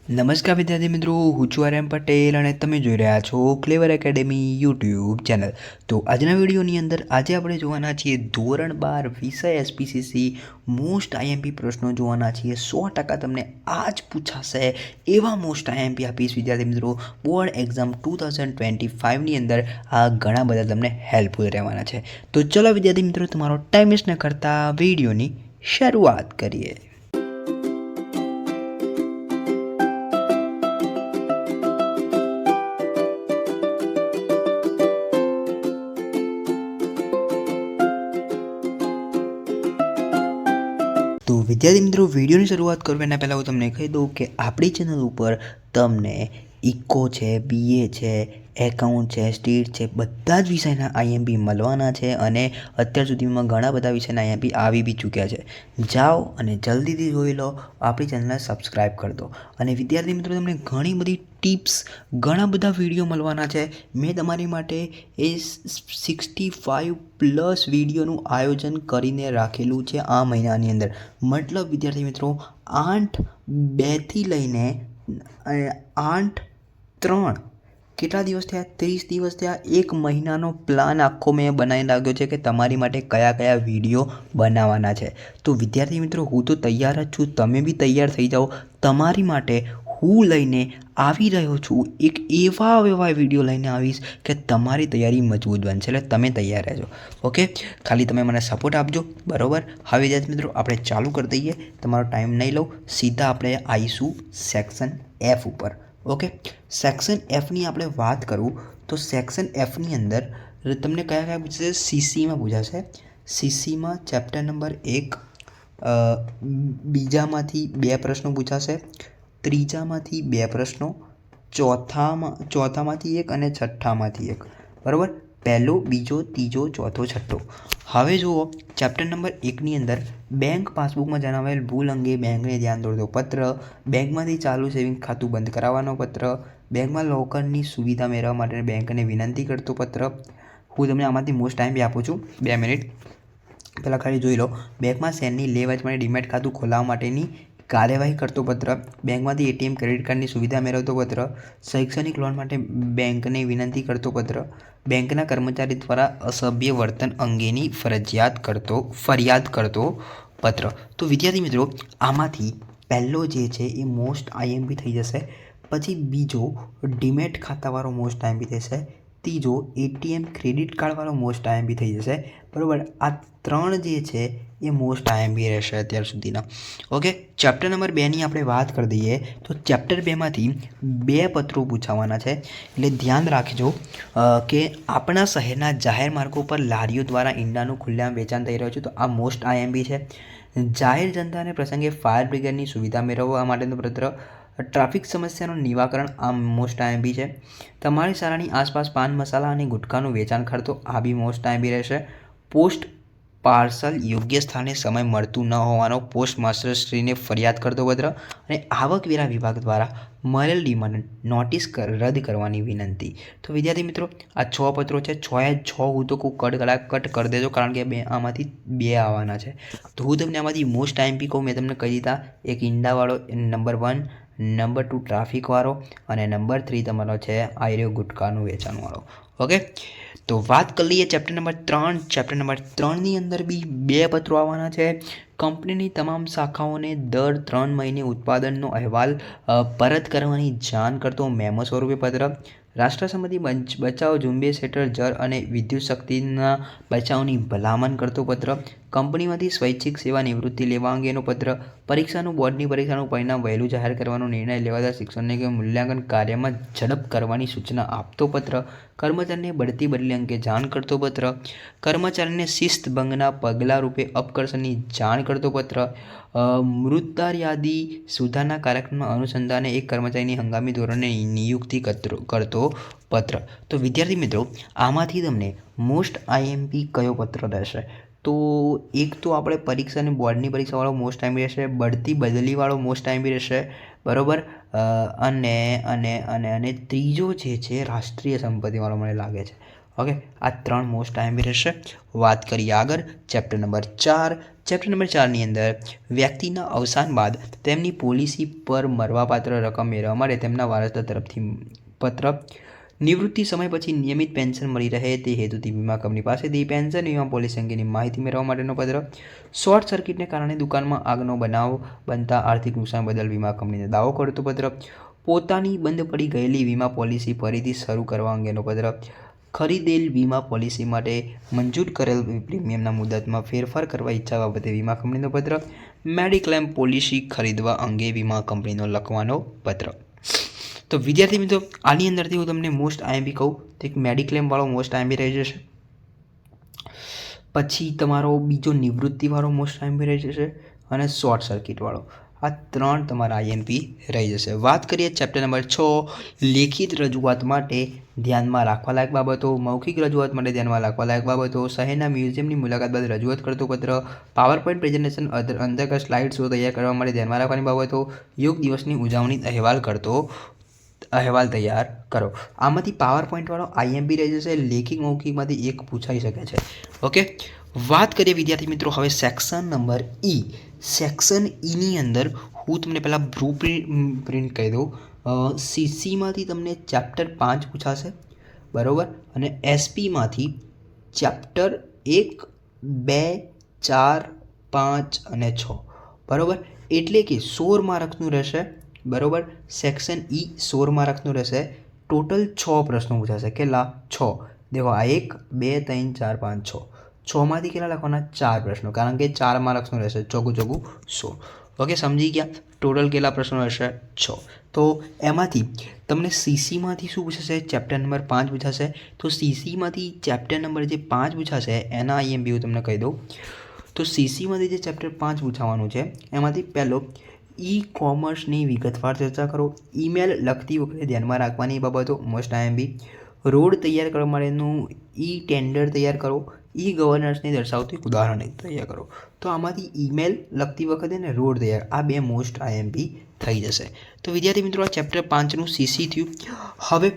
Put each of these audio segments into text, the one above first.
નમસ્કાર વિદ્યાર્થી મિત્રો, હું છું આર્યન પટેલ અને તમે જોઈ રહ્યા છો ક્લેવર એકેડેમી યુટ્યુબ ચેનલ। તો આજના વિડીયોની અંદર આજે આપણે જોવાના છીએ ધોરણ 12 વિષય એસપીસીસી મોસ્ટ આઈએમપી પ્રશ્નો જોવાના છીએ। 100% તમને આજ પૂછાશે એવા મોસ્ટ આઈએમપી આપીશ વિદ્યાર્થી મિત્રો। બોર્ડ એક્ઝામ 2025ની અંદર આ ઘણા બધા તમને હેલ્પફુલ રહેવાના છે। તો ચલો વિદ્યાર્થી મિત્રો, તમારો ટાઈમ વેસ્ટ ન કરતા વિડીયોની શરૂઆત કરીએ। તો વિદ્યાર્થી મિત્રો, વિડીયોની શરૂઆત કરવા એના પહેલાં હું તમને કહી દઉં કે આપણી ચેનલ ઉપર તમને ઇકો છે, બીએ છે, એકાઉન્ટ છે, સ્ટેટ છે, બધા જ વિષયના આઈએમપી મળવાના છે અને અત્યાર સુધીમાં ઘણા બધા વિષયના આઈએમપી આવી બી ચૂક્યા છે। જાઓ અને જલ્દીથી જોઈ લો, આપણી ચેનલને સબસ્ક્રાઈબ કરી દો। અને વિદ્યાર્થી મિત્રો, તમને ઘણી બધી ટિપ્સ, ઘણા બધા વિડીયો મળવાના છે। મેં તમારી માટે એ 65+ વિડીયોનું આયોજન કરીને રાખેલું છે આ મહિનાની અંદર। મતલબ વિદ્યાર્થી મિત્રો, 8/2થી લઈને 8/3 કેટલા દિવસ થયા? 30 દિવસ થયા। એક મહિનાનો પ્લાન આખો મેં બનાવી લાગ્યો છે કે તમારી માટે કયા કયા વિડીયો બનાવવાના છે। તો વિદ્યાર્થી મિત્રો, હું તો તૈયાર જ છું, તમે બી તૈયાર થઈ જાઓ। તમારી માટે હું લઈને આવી રહ્યો છું એક એવા વિડીયો લઈને આવીશ કે તમારી તૈયારી મજબૂત બનશે। એટલે તમે તૈયાર રહેજો, ઓકે? ખાલી તમે મને સપોર્ટ આપજો, બરાબર? હવે વિદ્યાર્થી મિત્રો, આપણે ચાલુ કરી દઈએ, તમારો ટાઈમ નહીં લઉં, સીધા આપણે આવીશું સેક્શન એફ ઉપર, ઓકે? સેક્શન એફની આપણે વાત કરું તો સેક્શન એફની અંદર તમને કયા કયા પૂછાશે? સીસીમાં પૂછાશે। સીસીમાં ચેપ્ટર નંબર 1 બીજામાંથી 2 પ્રશ્નો પૂછાશે, ત્રીજામાંથી 2 પ્રશ્નો, ચોથામાંથી 1 અને છઠ્ઠામાંથી 1, બરાબર? પહેલો, બીજો, ત્રીજો, ચોથો, છઠ્ઠો। હવે જુઓ, ચેપ્ટર નંબર 1ની અંદર બેંક પાસબુકમાં જણાવેલ ભૂલ અંગે બેંકને ધ્યાન દોરતો પત્ર, બેંકમાંથી ચાલુ સેવિંગ ખાતું બંધ કરાવવાનો પત્ર, બેંકમાં લોકરની સુવિધા મેળવવા માટે બેંકને વિનંતી કરતો પત્ર। હું તમને આમાંથી મોસ્ટ ટાઈમ બી આપું છું, 2 મિનિટ પહેલાં ખાલી જોઈ લો। બેંકમાં શેરની લે-વેચ માટે ડીમેટ ખાતું ખોલાવવા માટેની કાર્યવાહી કરતો પત્ર, બેંકમાંથી એટીએમ ક્રેડિટ કાર્ડની સુવિધા મેળવતો પત્ર, શૈક્ષણિક લોન માટે બેંકને વિનંતી કરતો પત્ર, બેંકના કર્મચારી દ્વારા અસભ્ય વર્તન અંગેની ફરિયાદ કરતો પત્ર। તો વિદ્યાર્થી મિત્રો, આમાંથી પહેલો જે છે એ મોસ્ટ આઈએમપી થઈ જશે, પછી બીજો ડીમેટ ખાતાવાળો મોસ્ટ આઈએમપી થશે, ત્રીજો એટીએમ ક્રેડિટ કાર્ડવાળો મોસ્ટ આઈએમપી થઈ જશે, બરાબર? આ 3 જે છે એ મોસ્ટ આઈએમપી રહેશે અત્યાર સુધીના, ઓકે? ચેપ્ટર નંબર 2ની આપણે વાત કરી દઈએ તો ચેપ્ટર 2માંથી 2 પત્રો પૂછાવાના છે। એટલે ધ્યાન રાખજો કે આપણા શહેરના જાહેર માર્ગો પર લારીઓ દ્વારા ઈંડાનું ખુલ્લેઆમ વેચાણ થઈ રહ્યું છે, તો આ મોસ્ટ આઈએમપી છે। જાહેર જનતાને પ્રસંગે ફાયર બ્રિગેડની સુવિધા મેળવવા માટેનું પત્ર, ટ્રાફિક સમસ્યાનું નિવારણ, આ મોસ્ટ આઈએમપી છે। તમારી શાળાની આસપાસ પાન મસાલા અને ગુટખાનું વેચાણ કરતો, આ બી મોસ્ટ આઈએમપી રહેશે। પોસ્ટ પાર્સલ યોગ્ય સ્થાને સમય મળતું ન હોવાનો પોસ્ટ માસ્ટરશ્રીને ફરિયાદ કરતો પત્ર, અને આવકવેરા વિભાગ દ્વારા મળેલ ડિમાન્ડ નોટિસ રદ કરવાની વિનંતી। તો વિદ્યાર્થી મિત્રો, આ 6 પત્રો છે, 6 હું તો કટ કરી દેજો, કારણ કે આમાંથી 2 આવવાના છે। તો હું તમને આમાંથી મોસ્ટ આઈએમપી કહું, મેં તમને કહી દીધા, એક ઈંડાવાળો નંબર 1, નંબર 2 ટ્રાફિકવાળો, અને નંબર 3 તમારો છે આયરો ગુટખાનું વેચાણવાળો, ઓકે? તો વાત કરી લઈએ ચેપ્ટર નંબર 3। ચેપ્ટર નંબર 3ની અંદર બી 2 પત્રો આવવાના છે। કંપનીની તમામ શાખાઓને દર 3 મહિને ઉત્પાદનનો અહેવાલ પરત કરવાની જાણ કરતો મેમો સ્વરૂપે પત્ર, રાષ્ટ્ર સંબંધી બચાવ ઝુંબેશ હેઠળ જળ અને વિદ્યુત શક્તિના બચાવની ભલામણ કરતો પત્ર, કંપનીમાંથી સ્વૈચ્છિક સેવા નિવૃત્તિ લેવા અંગેનો પત્ર, બોર્ડની પરીક્ષાનું પરિણામ વહેલું જાહેર કરવાનો નિર્ણય લેવાતા શિક્ષણને મૂલ્યાંકન કાર્યમાં ઝડપ કરવાની સૂચના આપતો પત્ર, કર્મચારીને બઢતી બદલી અંગે જાણ કરતો પત્ર, કર્મચારીને શિસ્ત ભંગના પગલાં રૂપે અપકર્ષણની જાણ કરતો પત્ર, મૃતદાર યાદી સુધારણા કાર્યક્રમના અનુસંધાને એક કર્મચારીની હંગામી ધોરણે નિયુક્તિ કરતો પત્ર। તો વિદ્યાર્થી મિત્રો, આમાંથી તમને મોસ્ટ આઈએમપી કયો પત્ર રહેશે? તો એક તો આપણે પરીક્ષાની બોર્ડની પરીક્ષાવાળો મોસ્ટ આઈએમપી રહેશે, બઢતી બદલીવાળો મોસ્ટ આઈએમપી રહેશે, બરાબર? અને ત્રીજો જે છે રાષ્ટ્રીય સંપત્તિવાળો મને લાગે છે, ઓકે? આ 3 મોસ્ટ આઈએમપી રહેશે। વાત કરીએ આગળ, ચેપ્ટર નંબર 4। ચેપ્ટર નંબર 4ની અંદર વ્યક્તિના અવસાન બાદ તેમની પોલિસી પર મરવાપાત્ર રકમ મેળવવા માટે તેમના વારસદાર તરફથી પત્ર, નિવૃત્તિ સમય પછી નિયમિત પેન્શન મળી રહે તે હેતુથી વીમા કંપની પાસેથી પેન્શન વીમા પોલિસી અંગેની માહિતી મેળવવા માટેનો પત્ર, શોર્ટ સર્કિટને કારણે દુકાનમાં આગનો બનાવ બનતા આર્થિક નુકસાન બદલ વીમા કંપનીને દાવો કરતો પત્ર, પોતાની બંધ પડી ગયેલી વીમા પોલિસી ફરીથી શરૂ કરવા અંગેનો પત્ર, ખરીદેલ વીમા પોલિસી માટે મંજૂર કરેલ પ્રીમિયમના મુદતમાં ફેરફાર કરવા ઈચ્છા બાબતે વીમા કંપનીનો પત્ર, મેડિક્લેમ પોલિસી ખરીદવા અંગે વીમા કંપનીનો લખવાનો પત્ર. તો વિદ્યાર્થી મિત્રો, આની અંદરથી હું તમને મોસ્ટ આઈએમપી કહું તો એક મેડિક્લેમવાળો મોસ્ટ આઈએમપી રહી જશે, પછી તમારો બીજો નિવૃત્તિવાળો મોસ્ટ આઈએમપી રહી જશે અને શોર્ટ સર્કિટવાળો. આ 3 તમારા આઈએમપી રહી જશે. વાત કરીએ ચેપ્ટર નંબર 6 લેખિત રજૂઆત માટે ધ્યાનમાં રાખવા લાયક બાબતો, મૌખિક રજૂઆત માટે ધ્યાનમાં રાખવા લાયક બાબતો, શહેરના મ્યુઝિયમની મુલાકાત બાદ રજૂઆત કરતો પત્ર, પાવર પોઈન્ટ પ્રેઝન્ટેશન અંતર્ગત સ્લાઇડ શો તૈયાર કરવા માટે ધ્યાનમાં રાખવાની બાબતો, યોગ દિવસની ઉજવણી અહેવાલ તૈયાર કરો. આમાંથી પાવર પોઈન્ટવાળો આઈએમપી રહી જશે. લેખિત મૌખિકમાંથી એક પૂછાઈ શકે છે. ઓકે, વાત કરીએ વિદ્યાર્થી મિત્રો હવે સેક્શન નંબર ઈ. સેક્શન ઈની અંદર હું તમને પહેલાં બ્લુ પ્રિન્ટ કહી દઉં. સીસીમાંથી તમને ચેપ્ટર 5 પૂછાશે, બરાબર, અને એસપીમાંથી ચેપ્ટર 1, 2, 4, 5 અને 6, બરાબર. એટલે કે 16 માર્ક્સનું રહેશે, બરાબર. સેક્શન ઈ 16 માર્ક્સનું રહેશે. ટોટલ 6 પ્રશ્નો પૂછાશે. કેટલા? 6. દેખો, આ 1, 2, 3, 4, 5, 6. 6માંથી કેટલા લખવાના? 4 પ્રશ્નો, કારણ કે 4 માર્ક્સનું રહેશે. ચોગું 16. ઓકે, સમજી ગયા? ટોટલ કેટલા પ્રશ્નો રહેશે? 6. તો એમાંથી તમને સીસીમાંથી શું પૂછાશે? Chapter number 5 પૂછાશે. તો સીસીમાંથી ચેપ્ટર નંબર જે 5 પૂછાશે એના આઈએમપી હું તમને કહી દઉં. તો સીસીમાંથી જે ચેપ્ટર 5 પૂછાવાનું છે એમાંથી પહેલો ઈ કોમર્સની વિગતવાર ચર્ચા કરો. ઈમેલ લખતી વખતે ધ્યાનમાં રાખવાની બાબતો મોસ્ટ આઈએમપી. રોડ તૈયાર કરવા માટેનું ઈ ટેન્ડર તૈયાર કરો. ઈ ગવર્નન્સને દર્શાવતું એક ઉદાહરણ તૈયાર કરો. તો આમાંથી ઈમેલ લખતી વખતે ને રોડ તૈયાર, આ 2 મોસ્ટ આઈએમપી થઈ જશે. તો વિદ્યાર્થી મિત્રો, આ ચેપ્ટર 5નું સીસી થયું. હવે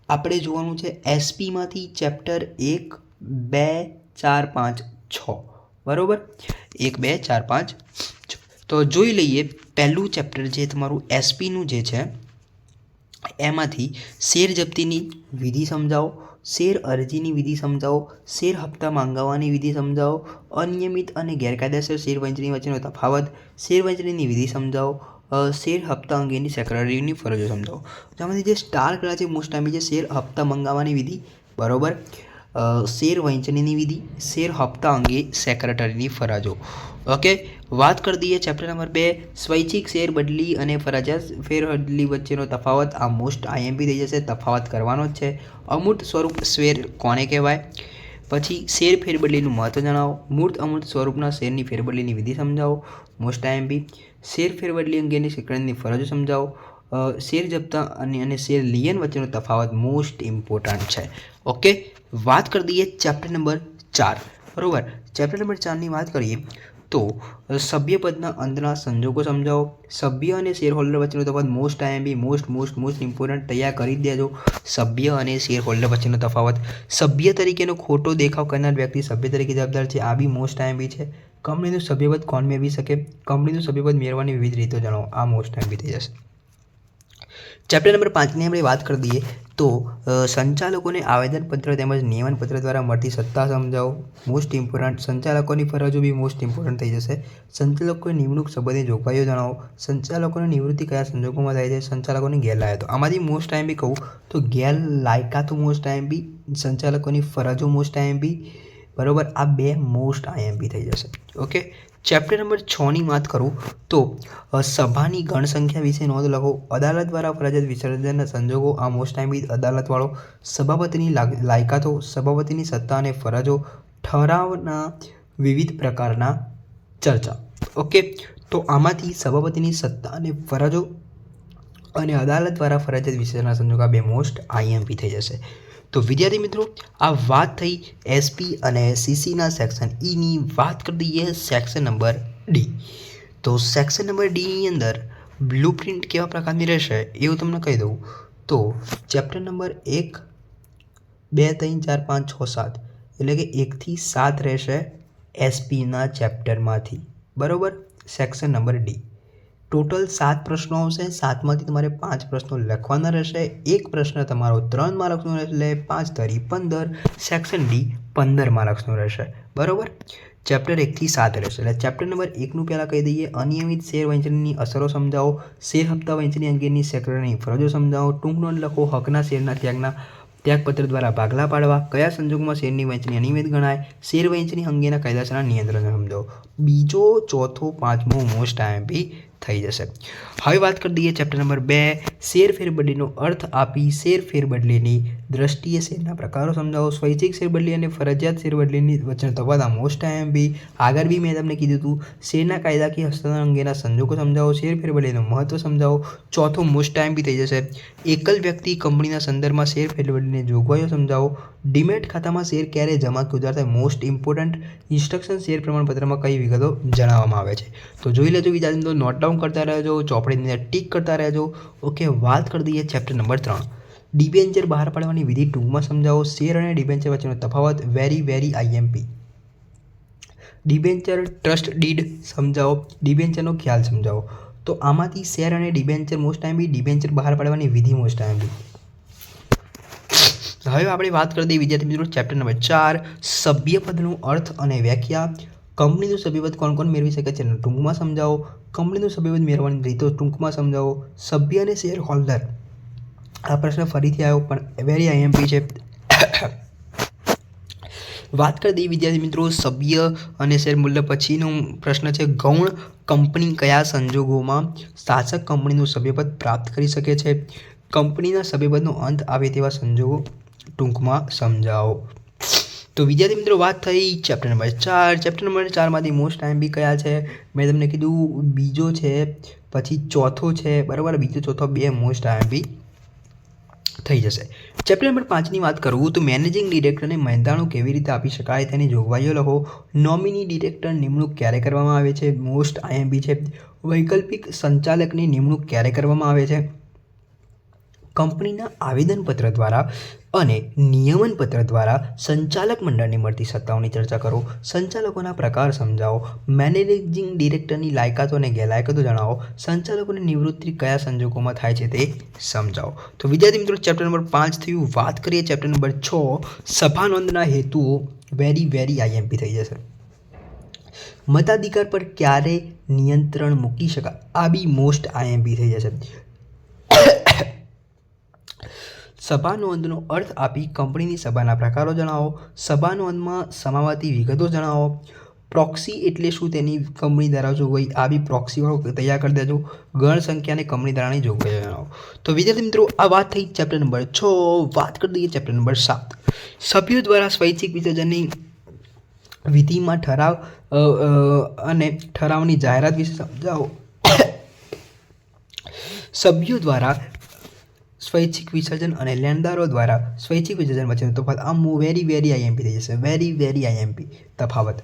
આપણે જોવાનું છે એસપીમાંથી ચેપ્ટર 1, 2, 4, 5, 6, બરાબર. 1, 2, 4, 5, 6. તો જોઈ લઈએ પહેલું ચેપ્ટર જે તમારું એસપીનું જે છે એમાંથી શેર જપ્તીની વિધિ સમજાવો, શેર અરજીની વિધિ સમજાવો, શેર હપ્તા માંગવાની વિધિ સમજાવો, અનિયમિત અને ગેરકાયદેસર શેર વહેંચણી વચ્ચેનો તફાવત, શેર વહેંચણીની વિધિ સમજાવો, શેર હપ્તા અંગેની સેક્રેટરીની ફરજો સમજાવો. જેમાંથી જે સ્ટાર કરેલા છે મોસ્ટ ટાઈમ છે શેર હપ્તા મંગાવવાની વિધિ, બરાબર, શેર વહેંચણીની વિધિ, શેર હપ્તા અંગે સેક્રેટરીની ફરજો. ઓકે, વાત કરી દઈએ ચેપ્ટર નંબર 2 સ્વૈચ્છિક શેર બદલી અને ફરજિયાત ફેર બદલી વચ્ચેનો તફાવત. આ મોસ્ટ આઈએમપી થઈ જશે. તફાવત કરવાનો જ છે. અમૂર્ત સ્વરૂપ શેર કોને કહેવાય? પછી શેર ફેરબદલીનું મહત્વ જણાવો. મૂર્ત અમૂર્ત સ્વરૂપના શેરની ફેરબદલીની વિધિ સમજાવો, મોસ્ટ આઈએમપી. શેર ફેરબદલી અંગેની સેક્રેટરીની ફરજો સમજાવો. શેર જપ્તા અને શેર લિયન વચ્ચેનો તફાવત મોસ્ટ ઇમ્પોર્ટન્ટ છે. ઓકે, વાત કરી દઈએ ચેપ્ટર નંબર 4, બરાબર. ચેપ્ટર નંબર 4ની વાત કરીએ તો સભ્યપદના અંતના સંજોગો સમજાવો. સભ્ય અને શેર હોલ્ડર વચ્ચેનો તફાવત મોસ્ટ આઈએમપી, મોસ્ટ ઇમ્પોર્ટન્ટ તૈયાર કરી દેજો. સભ્ય અને શેર હોલ્ડર વચ્ચેનો તફાવત. સભ્ય તરીકેનો ખોટો દેખાવ કરનાર વ્યક્તિ સભ્ય તરીકે જવાબદાર છે. આ બી મોસ્ટ આઈએમપી છે. કંપનીનું સભ્યપદ કોણ મેળવી શકે? કંપનીનું સભ્યપદ મેળવવાની વિવિધ રીતો જણાવો. આ મોસ્ટ આઈએમપી થઈ જશે. ચેપ્ટર નંબર 5ની આપણે વાત કરી દઈએ તો સંચાલકોને આવેદનપત્ર તેમજ નિયમનપત્ર દ્વારા મળતી સત્તા સમજાવો. Most important. સંચાલકોની ફરજો બી મોસ્ટ ઇમ્પોર્ટન્ટ થઈ જશે. સંચાલકોની નિમણૂક સંબંધિત જોગવાઈઓ જણાવો. સંચાલકોની નિવૃત્તિ કયા સંજોગોમાં થાય છે? સંચાલકોની ગેરલાયકાતો. આમાંથી મોસ્ટ આઈએમપી કહું તો ગેરલાયકાતો મોસ્ટ આઈએમપી, સંચાલકોની ફરજો મોસ્ટ આઈએમપી, બરાબર. આ 2 મોસ્ટ આઈએમપી થઈ જશે. ઓકે, ચેપ્ટર નંબર 6ની વાત કરું તો સભાની ગણસંખ્યા વિશે નોંધ લખો. અદાલત દ્વારા ફરજિયાત વિસર્જનના સંજોગો. આ મોસ્ટ આઈએમપી અદાલતવાળો. સભાપતિની લાયકાતો, સભાપતિની સત્તા અને ફરજો, ઠરાવના વિવિધ પ્રકારના ચર્ચા. ઓકે, તો આમાંથી સભાપતિની સત્તા અને ફરજો અને અદાલત દ્વારા ફરજિયાત વિસર્જનના સંજોગો, આ 2 મોસ્ટ આઈએમપી થઈ જશે. તો વિદ્યાર્થી મિત્રો, આ વાત થઈ એસપી અને સીસીના સેક્શન ઈની. વાત કરી દઈએ સેક્શન નંબર ડી. તો સેક્શન નંબર ડીની અંદર બ્લુ પ્રિન્ટ કેવા પ્રકારની રહેશે એ હું તમને કહી દઉં. તો ચેપ્ટર નંબર 1, 2, 3, 4, 5, 6, 7 એટલે કે 1 થી 7 રહેશે એસપીના ચેપ્ટરમાંથી, બરાબર, સેક્શન નંબર ડી. ટોટલ 7 પ્રશ્નો આવશે. 7માંથી તમારે 5 પ્રશ્નો લખવાના રહેશે. એક પ્રશ્ન તમારો 3 માર્ક્સનો રહેશે, એટલે 5 તરી 15. સેક્શન ડી 15 માર્ક્સનો રહેશે, બરાબર. ચેપ્ટર 1 થી 7 રહેશે. એટલે ચેપ્ટર નંબર 1નું પહેલાં કહી દઈએ. અનિયમિત શેર વહેંચણીની અસરો સમજાવો, શેર હપ્તા વહેંચણી અંગેની સેક્રેટરીની ફરજો સમજાવો, ટૂંક નોંધ લખો, હકના શેરના ત્યાગપત્ર દ્વારા ભાગલા પાડવા, કયા સંજોગોમાં શેરની વહેંચણી અનિયમિત ગણાય, શેર વહેંચણી અંગેના કાયદાસરના નિયંત્રણ સમજાવો. બીજો, ચોથો, પાંચમો મોસ્ટ આઈએમપી થઈ જશે. હવે વાત કરી દઈએ ચેપ્ટર નંબર 2, શેર ફેરબદલીનો અર્થ આપી શેર ફેરબદલીની દ્રષ્ટિએ શેરના પ્રકારો સમજાવો, સ્વૈચ્છિક શેરબદલી અને ફરજિયાત શેરબદલીની વચ્ચેનો તફાવત મોસ્ટ આઈએમપી. આગળ બી મેં તમને કીધું હતું, શેરના કાયદાકીય હસ્તાંતરણ અંગેના સંજોગો સમજાવો, શેર ફેરબદલીનું મહત્વ સમજાવો. ચોથો મોસ્ટ આઈએમપી થઈ જશે, એકલ વ્યક્તિ કંપનીના સંદર્ભમાં શેર ફેરબદલીની જોગવાઈઓ સમજાવો, ડીમેટ ખાતામાં શેર ક્યારે જમા કે ઉધાર થાય, મોસ્ટ ઇમ્પોર્ટન્ટ ઇન્સ્ટ્રક્શન શેર પ્રમાણપત્રમાં કઈ વિગતો જણાવવામાં આવે છે. તો જોઈ લેજો વિદ્યાર્થી મિત્રો, નોટ ડાઉન કરતા રહેજો, ચોપડીની અંદર ટીક કરતા રહેજો. ઓકે, વાત કરી દઈએ ચેપ્ટર નંબર 3, ડિબેન્ચર બહાર પાડવાની વિધિ ટૂંકમાં સમજાવો, શેર અને ડિબેન્ચર વચ્ચેનો તફાવત, very IMP. Debenture trust did સમજાવો, ડિબેન્ચરનો ખ્યાલ સમજાવો. તો આમાંથી શેર અને ડિબેન્ચર મોસ્ટ આઈએમપી, ડિબેન્ચર બહાર પાડવાની વિધિ મોસ્ટ આઈએમપી. હવે આપણે વાત કરી દઈએ વિદ્યાર્થી મિત્રો ચેપ્ટર નંબર 4, સભ્યપદનો અર્થ અને વ્યાખ્યા. કંપનીનું સભ્યપદ કોણ કોણ મેળવી શકે છે ટૂંકમાં સમજાવો, કંપનીનું સભ્યપદ મેળવવાની રીતો ટૂંકમાં સમજાવો, સભ્ય અને શેર હોલ્ડર. આ પ્રશ્ન ફરીથી આવ્યો પણ વેરી આઈએમપી છે. વાત કરી દઈએ વિદ્યાર્થી મિત્રો સભ્ય અને શેર મૂલ્ય પછીનો પ્રશ્ન છે, ગૌણ કંપની કયા સંજોગોમાં શાસક કંપનીનું સભ્યપદ પ્રાપ્ત કરી શકે છે, કંપનીના સભ્યપદનો અંત આવે તેવા સંજોગો ટૂંકમાં સમજાવો. તો વિદ્યાર્થી મિત્રો વાત થઈ ચેપ્ટર નંબર 4. ચેપ્ટર નંબર 4માંથી મોસ્ટ આઈએમપી કયા છે? મેં તમને કીધું બીજો છે, પછી ચોથો છે, બરાબર. બીજો ચોથો 2 મોસ્ટ આઈએમપી થઈ જશે. ચેપ્ટર નંબર 5ની વાત કરું તો મેનેજિંગ ડિરેક્ટરને મહેનતાણું કેવી રીતે આપી શકાય તેની જોગવાઈઓ લખો. નોમિની ડિરેક્ટર નિમણૂક ક્યારે કરવામાં આવે છે? મોસ્ટ આઈએમપી છે. વૈકલ્પિક સંચાલકની નિમણૂક ક્યારે કરવામાં આવે છે? કંપનીના આવેદનપત્ર દ્વારા અને નિયમનપત્ર દ્વારા સંચાલક મંડળને મળતી સત્તાઓની ચર્ચા કરો. સંચાલકોના પ્રકાર સમજાવો. મેનેજિંગ ડિરેક્ટરની લાયકાતો અને ગેરલાયકાતો જણાવો. સંચાલકોની નિવૃત્તિ કયા સંજોગોમાં થાય છે તે સમજાવો. તો વિદ્યાર્થી મિત્રો ચેપ્ટર નંબર 5 થયું. વાત કરીએ ચેપ્ટર નંબર 6, સભા નોંધના હેતુઓ. વેરી આઈએમપી થઈ જશે. મતાધિકાર પર ક્યારે નિયંત્રણ મૂકી શકાય? આ બી મોસ્ટ આઈએમપી થઈ જશે. સભા નોંધનો અર્થ આપી કંપનીની સભાના પ્રકારો જણાવો. સભા નોંધમાં સમાવાતી વિગતો જણાવો. પ્રોક્સી એટલે શું તેની કંપની દ્વારા જોગવાઈ? આ બી પ્રોક્સીવાળો તૈયાર કરી દેજો. ગણ સંખ્યા અને કંપની દ્વારાની જોગવાઈ જણાવો. તો વિદ્યાર્થી મિત્રો આ વાત થઈ ચેપ્ટર નંબર 6. વાત કરી દઈએ ચેપ્ટર નંબર 7, સભ્યો દ્વારા સ્વૈચ્છિક વિસર્જનની વિધિમાં ઠરાવ અને ઠરાવની જાહેરાત વિશે સમજાવો. સભ્યો દ્વારા સ્વૈચ્છિક વિસર્જન અને લેણદારો દ્વારા સ્વૈચ્છિક વિસર્જન વચ્ચેનો તફાવત. આ વેરી આઈએમપી થઈ જશે. વેરી આઈએમપી તફાવત.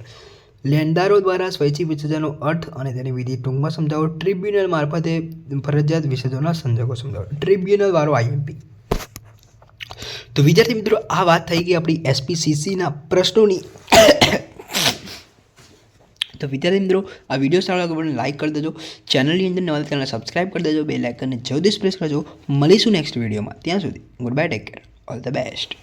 લેણદારો દ્વારા સ્વૈચ્છિક વિસર્જનનો અર્થ અને તેની વિધિ ટૂંકમાં સમજાવો. ટ્રિબ્યુનલ મારફતે ફરજિયાત વિસર્જનના સંજોગો સમજાવો. ટ્રિબ્યુનલ વાળો આઈએમપી. તો વિદ્યાર્થી મિત્રો આ વાત થઈ ગઈ આપણી એસપીસીસીના પ્રશ્નોની. તો વિદ્યાર્થી મિત્રો આ વિડીયો સારો લાગે તો લાઈક કરી દેજો, ચેનલની અંદર નવા ચેનલ સબસ્ક્રાઈબ કરી દેજો, બેલ આઇકનને જલ્દી પ્રેસ કરજો. મળીશું નેક્સ્ટ વિડીયોમાં. ત્યાં સુધી good bye, take care, all the best.